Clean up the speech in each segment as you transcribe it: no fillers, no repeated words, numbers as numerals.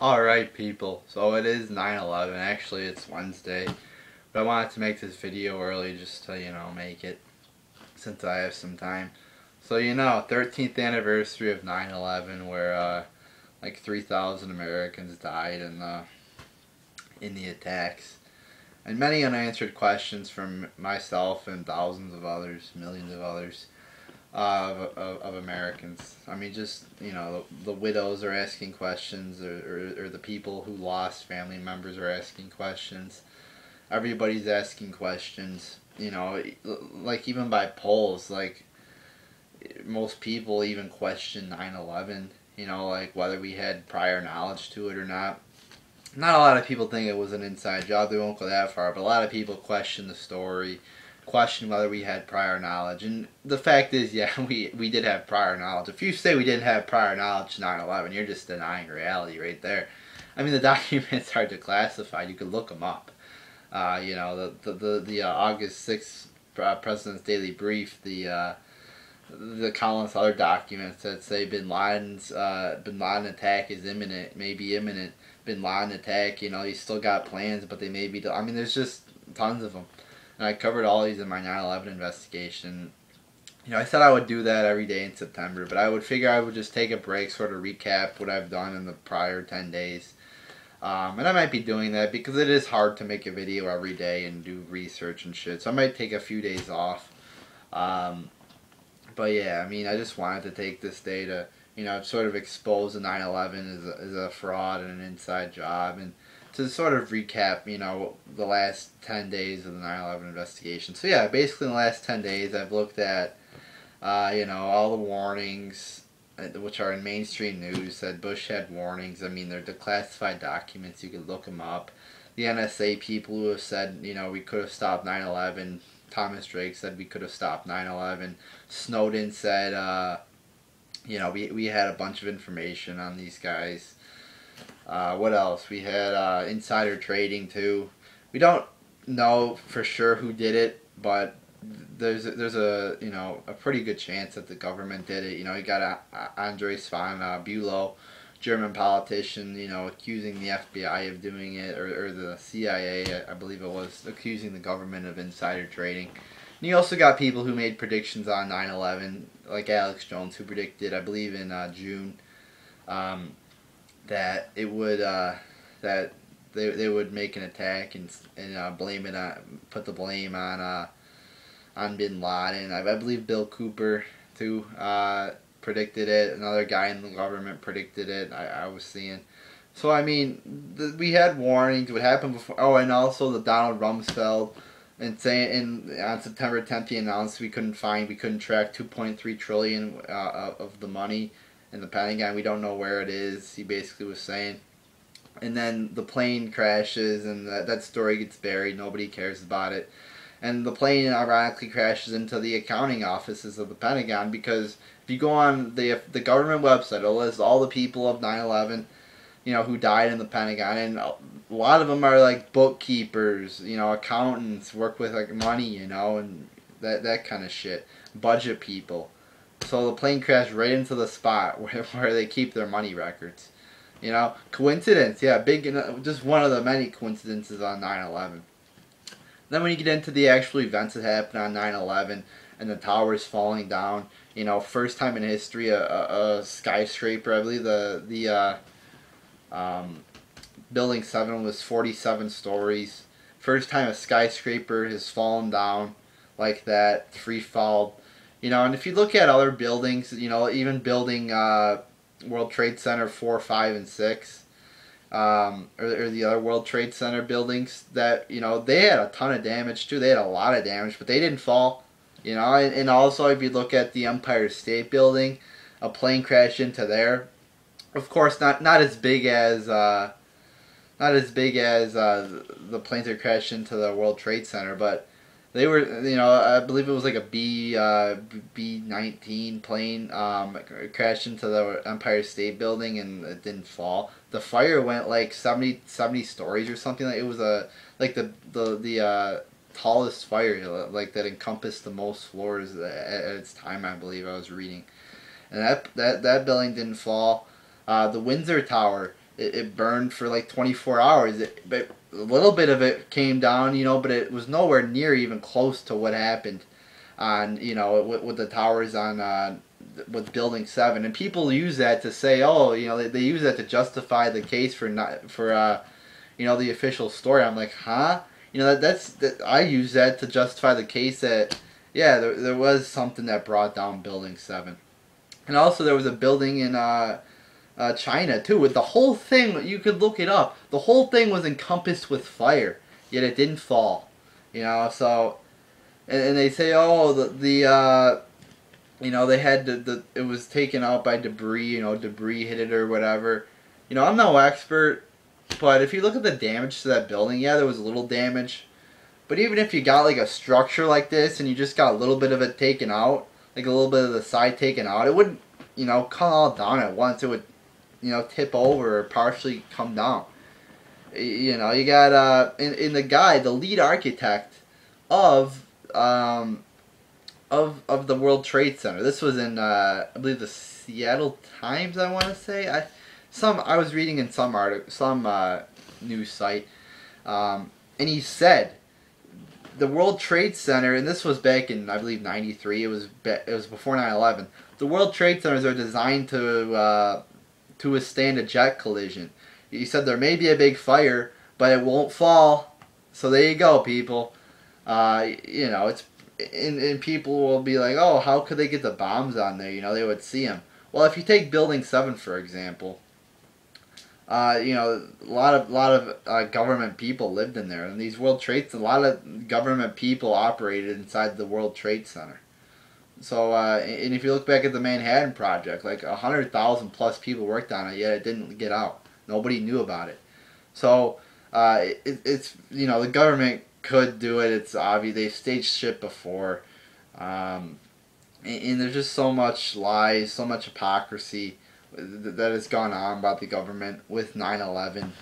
Alright people, so it is 9/11. Actually it's Wednesday, but I wanted to make this video early just to, make it since I have some time. So 13th anniversary of 9/11 where like 3,000 Americans died in the attacks. And many unanswered questions from myself and thousands of others, millions of others of Americans. I mean, just the widows are asking questions, or the people who lost family members are asking questions. Everybody's asking questions. Like even by polls, like most people even question 9/11. Like whether we had prior knowledge to it or not. Not a lot of people think it was an inside job. They won't go that far, but a lot of people question the story, question whether we had prior knowledge. And the fact is, yeah, we did have prior knowledge. If you say we didn't have prior knowledge to 9/11, you're just denying reality right there. I mean, the documents are declassified. You could look them up. The August 6th President's Daily Brief, the countless other documents that say Bin Laden attack is imminent, maybe imminent. Bin Laden attack, he's still got plans, but they may be. I mean, there's just tons of them, and I covered all these in my 9/11 investigation. I said I would do that every day in September, but I would figure I would just take a break, sort of recap what I've done in the prior 10 days. And I might be doing that because it is hard to make a video every day and do research and shit. So I might take a few days off. But yeah, I mean, I just wanted to take this day to, sort of expose the 9/11 as a fraud and an inside job, and to sort of recap, the last 10 days of the 9/11 investigation. So yeah, basically in the last 10 days, I've looked at, all the warnings, which are in mainstream news, said Bush had warnings. I mean, they're declassified documents. You could look them up. The NSA people who have said, we could have stopped 9/11. Thomas Drake said we could have stopped 9/11. Snowden said, we had a bunch of information on these guys. What else? We had insider trading too. We don't know for sure who did it, but there's a a pretty good chance that the government did it. You got Andres von Bülow, German politician, accusing the FBI of doing it, or the CIA, I believe it was, accusing the government of insider trading. And you also got people who made predictions on 9/11, like Alex Jones, who predicted, I believe in June, that it would that they would make an attack and blame it on, put the blame on Bin Laden. I believe Bill Cooper too predicted it. Another guy in the government predicted it. I was seeing. So I mean, we had warnings. What happened before? Oh, and also the Donald Rumsfeld, and saying on September 10th he announced we couldn't track 2.3 trillion of the money in the Pentagon. We don't know where it is. He basically was saying. And then the plane crashes, and that story gets buried. Nobody cares about it. And the plane ironically crashes into the accounting offices of the Pentagon, because if you go on the government website, it'll list all the people of 9/11, who died in the Pentagon, and a lot of them are like bookkeepers, accountants, work with like money, and that kind of shit, budget people. So the plane crashed right into the spot where they keep their money records. Coincidence? Yeah, just one of the many coincidences on 9/11. Then when you get into the actual events that happened on 9/11 and the towers falling down, first time in history a skyscraper, I believe building 7 was 47 stories. First time a skyscraper has fallen down like that, free fall. And if you look at other buildings, even building World Trade Center 4, 5, and 6, or the other World Trade Center buildings, that they had a ton of damage too. They had a lot of damage, but they didn't fall. And also if you look at the Empire State Building, a plane crashed into there. Of course, not as big as the planes that crashed into the World Trade Center, but they were, I believe it was like a B-19 plane, crashed into the Empire State Building, and it didn't fall. The fire went like 70 stories or something. Like, it was the tallest fire, like, that encompassed the most floors at its time, I believe I was reading. And that building didn't fall. The Windsor Tower, it burned for like 24 hours. But a little bit of it came down, but it was nowhere near even close to what happened on, with the towers on with Building 7. And people use that to say, oh, they use that to justify the case for not for the official story. I'm like, huh? I use that to justify the case that, yeah, there was something that brought down Building 7. And also there was a building in China too. With the whole thing, you could look it up. The whole thing was encompassed with fire, yet it didn't fall. So, and they say, oh, they had it was taken out by debris. Debris hit it or whatever. I'm no expert, but if you look at the damage to that building, yeah, there was a little damage. But even if you got like a structure like this and you just got a little bit of it taken out, like a little bit of the side taken out, it wouldn't, come all down at once. It would, tip over or partially come down. You got in the guy, the lead architect of the World Trade Center. This was in I believe the Seattle Times. I want to say I was reading in some news site, and he said the World Trade Center, and this was back in, I believe, '93. It was before 9/11. The World Trade Centers are designed to withstand a jet collision. He said there may be a big fire, but it won't fall. So there you go, people. It's and people will be like, oh, how could they get the bombs on there? They would see them. Well, if you take Building 7 for example, a lot of government people lived in there, and these World Trade, a lot of government people operated inside the World Trade Center. So, and if you look back at the Manhattan Project, like 100,000 plus people worked on it, yet it didn't get out. Nobody knew about it. So, it's the government could do it. It's obvious they've staged shit before, and there's just so much lies, so much hypocrisy that has gone on about the government with 9/11.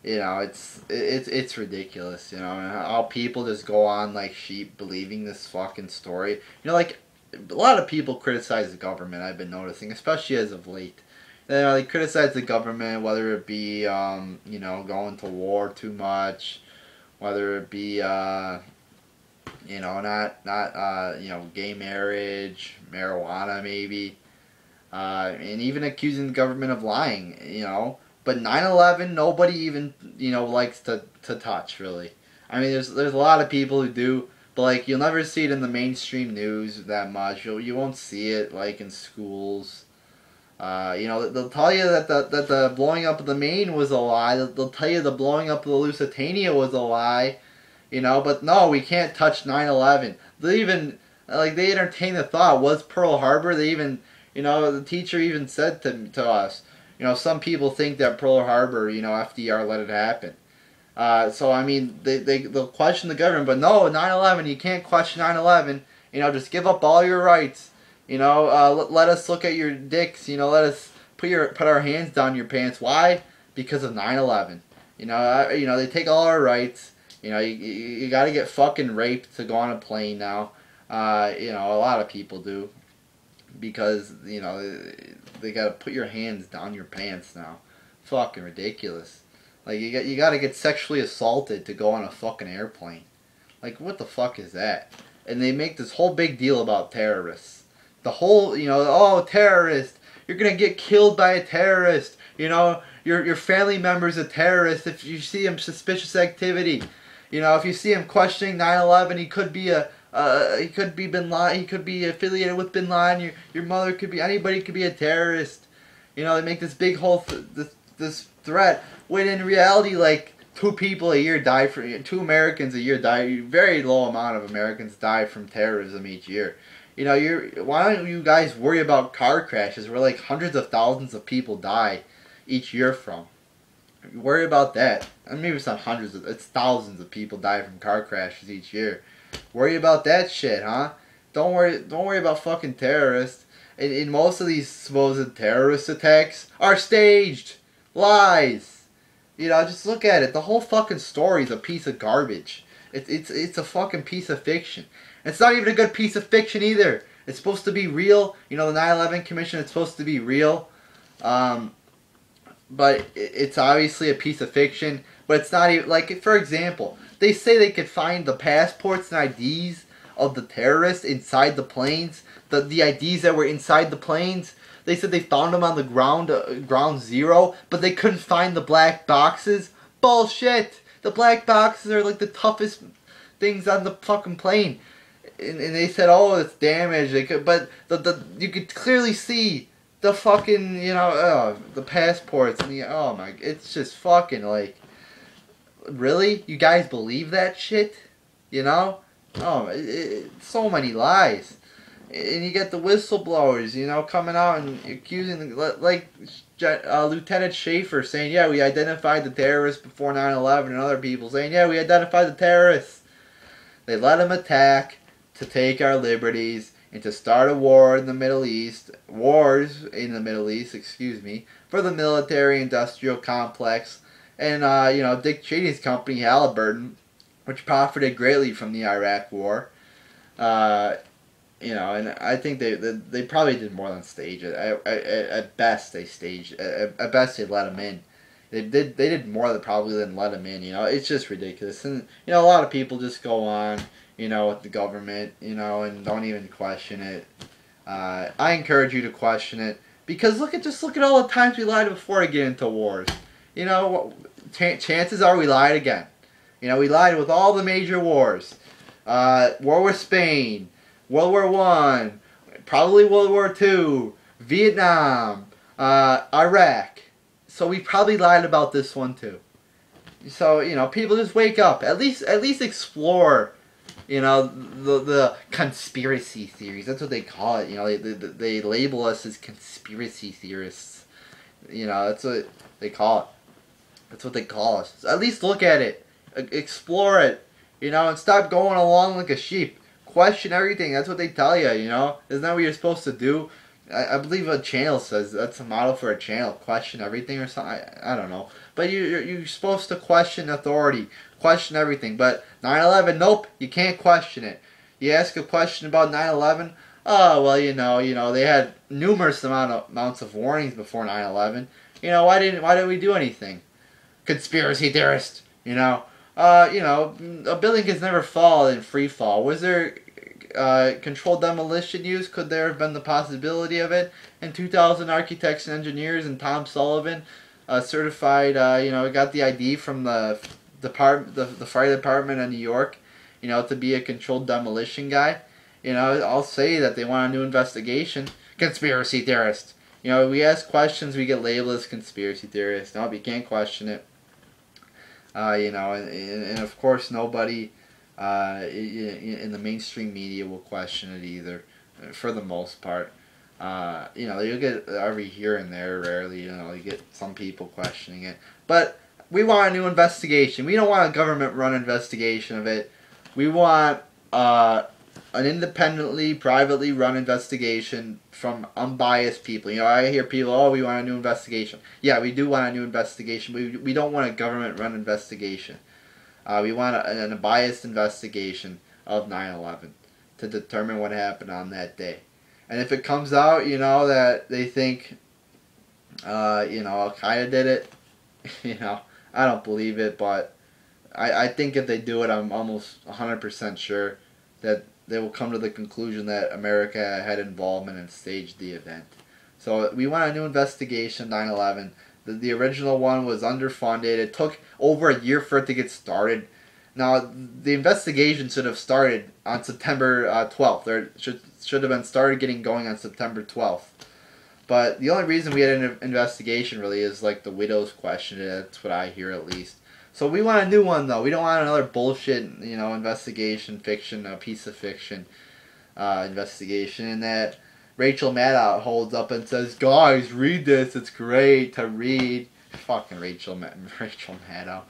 It's ridiculous. How people just go on like sheep believing this fucking story. Like a lot of people criticize the government. I've been noticing, especially as of late. They criticize the government, whether it be going to war too much, whether it be gay marriage, marijuana maybe. And even accusing the government of lying, But 9/11, nobody even, likes to touch, really. I mean, there's a lot of people who do, but, you'll never see it in the mainstream news that much. You won't see it, in schools. They'll tell you that the blowing up of the Maine was a lie. They'll tell you the blowing up of the Lusitania was a lie. But no, we can't touch 9/11. They even, they entertain the thought, was Pearl Harbor? They even... the teacher even said to us, some people think that Pearl Harbor, FDR let it happen. So, I mean, they'll question the government, but no, 9/11, you can't question 9/11. Just give up all your rights. Let us look at your dicks. Let us put our hands down your pants. Why? Because of 9/11. They take all our rights. You got to get fucking raped to go on a plane now. A lot of people do. Because, they gotta put your hands down your pants now. Fucking ridiculous. You gotta get sexually assaulted to go on a fucking airplane. What the fuck is that? And they make this whole big deal about terrorists. The whole, oh, terrorist, you're gonna get killed by a terrorist. Your family member's a terrorist if you see him suspicious activity. If you see him questioning 9/11, he could be he could be Bin Laden. He could be affiliated with Bin Laden. Your mother could be, anybody could be a terrorist. They make this big whole this threat. When in reality, 2 people a year die from 2 Americans a year die. Very low amount of Americans die from terrorism each year. Why don't you guys worry about car crashes where hundreds of thousands of people die each year from? Worry about that. And maybe it's not hundreds it's thousands of people die from car crashes each year. Worry about that shit, huh? Don't worry about fucking terrorists. And most of these supposed terrorist attacks are staged lies. Just look at it. The whole fucking story is a piece of garbage. It's a fucking piece of fiction. It's not even a good piece of fiction either. It's supposed to be real. The 9/11 Commission, it's supposed to be real. but it's obviously a piece of fiction. But it's not even like, for example, they say they could find the passports and IDs of the terrorists inside the planes. The IDs that were inside the planes. They said they found them on the ground zero, but they couldn't find the black boxes. Bullshit! The black boxes are like the toughest things on the fucking plane. And they said, oh, it's damaged. But you could clearly see the fucking, the passports. And oh my, it's just fucking like, really? You guys believe that shit? Oh, so many lies. And you get the whistleblowers, coming out and accusing, like Lieutenant Schaefer saying, yeah, we identified the terrorists before 9/11, and other people saying, yeah, we identified the terrorists. They let them attack to take our liberties and to start a war in the Middle East, excuse me, for the military-industrial complex, and, Dick Cheney's company, Halliburton, which profited greatly from the Iraq War. And I think they probably did more than stage it. At best, they staged. At best, they let them in. They did more than let them in. It's just ridiculous. And a lot of people just go on, with the government, and don't even question it. I encourage you to question it because look at all the times we lied before to get into wars. Chances are we lied again. We lied with all the major wars. War with Spain. World War One, probably World War Two, Vietnam, Iraq. So we probably lied about this one too. So people just wake up. At least explore. The conspiracy theories. That's what they call it. They label us as conspiracy theorists. That's what they call it. That's what they call us. So at least look at it, explore it. And stop going along like a sheep. Question everything. That's what they tell you, Isn't that what you're supposed to do? I believe a channel says that's a model for a channel. Question everything or something. I don't know. But you're supposed to question authority. Question everything. But 9/11, nope. You can't question it. You ask a question about 9/11. Oh, well, they had numerous amounts of warnings before 9/11. Why didn't we do anything? Conspiracy theorist. A building can never fall in free fall. Was there controlled demolition used? Could there have been the possibility of it? And 2,000 architects and engineers and Tom Sullivan, certified, got the ID from the fire department in New York, to be a controlled demolition guy. I'll say that they want a new investigation. Conspiracy theorist. We ask questions, we get labeled as conspiracy theorists. Nope, you can't question it. And of course nobody in the mainstream media will question it either, for the most part. You'll get every here and there, rarely, you get some people questioning it. But we want a new investigation. We don't want a government-run investigation of it. We want an independently, privately run investigation from unbiased people. I hear people, oh, we want a new investigation. Yeah, we do want a new investigation. We don't want a government-run investigation. We want an unbiased investigation of 9/11 to determine what happened on that day. And if it comes out, that they think, Al-Qaeda did it, I don't believe it, but I think if they do it, I'm almost 100% sure that they will come to the conclusion that America had involvement and staged the event. So we want a new investigation, 9/11. The original one was underfunded. It took over a year for it to get started. Now, the investigation should have started on September 12th. Or should have been started getting going on September 12th. But the only reason we had an investigation really is like the widows questioned it. That's what I hear at least. So we want a new one though. We don't want another bullshit, investigation, fiction, a piece of fiction investigation that Rachel Maddow holds up and says, guys, read this. It's great to read. Fucking Rachel Maddow.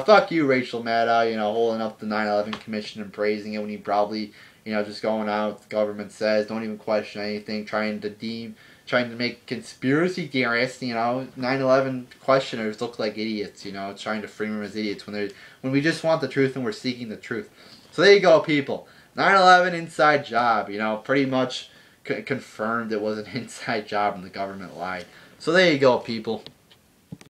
Fuck you, Rachel Maddow, holding up the 9/11 Commission and praising it when you probably, just going on what the government says, don't even question anything, trying to make conspiracy theorists, 9/11 questioners look like idiots, trying to frame them as idiots when we just want the truth and we're seeking the truth. So there you go, people. 9/11 inside job, pretty much confirmed it was an inside job and the government lied. So there you go, people.